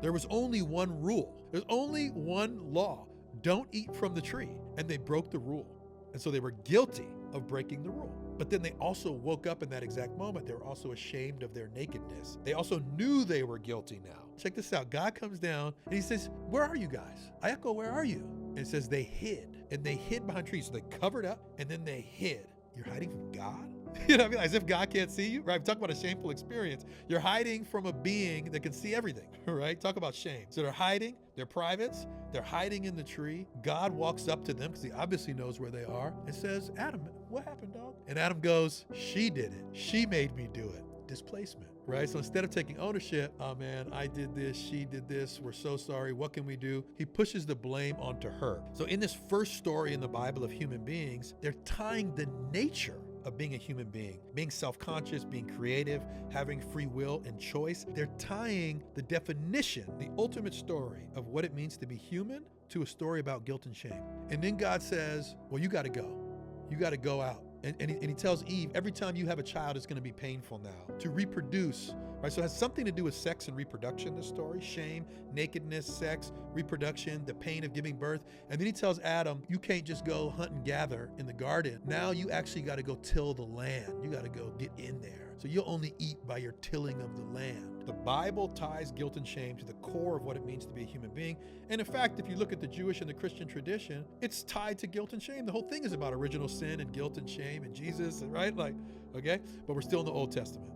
There was only one rule. There's only one law. Don't eat from the tree. And they broke the rule. And so they were guilty of breaking the rule. But then they also woke up in that exact moment. They were also ashamed of their nakedness. They also knew they were guilty now. Check this out. God comes down and he says, where are you guys? I echo, where are you? And it says they hid. And they hid behind trees. So they covered up and then they hid. You're hiding from God? You know what I mean? As if God can't see you, right? Talk about a shameful experience. You're hiding from a being that can see everything, right? Talk about shame. So they're hiding, they're privates, they're hiding in the tree. God walks up to them because he obviously knows where they are and says, Adam, what happened, dog? And Adam goes, she did it. She made me do it. Displacement, right? So instead of taking ownership, oh man, I did this, she did this, we're so sorry, what can we do? He pushes the blame onto her. So in this first story in the Bible of human beings, they're tying the nature of being a human being self-conscious, being creative, having free will and choice. They're tying the definition, the ultimate story of what it means to be human to a story about guilt and shame. And then God says, well, you got to go. You got to go out. And he tells Eve, every time you have a child, it's going to be painful now. To reproduce, right? So it has something to do with sex and reproduction, this story. Shame, nakedness, sex, reproduction, the pain of giving birth. And then he tells Adam, you can't just go hunt and gather in the garden. Now you actually got to go till the land. You got to go get in there. So you'll only eat by your tilling of the land. The Bible ties guilt and shame to the core of what it means to be a human being. And in fact, if you look at the Jewish and the Christian tradition, it's tied to guilt and shame. The whole thing is about original sin and guilt and shame and Jesus, right? Like, okay, but we're still in the Old Testament.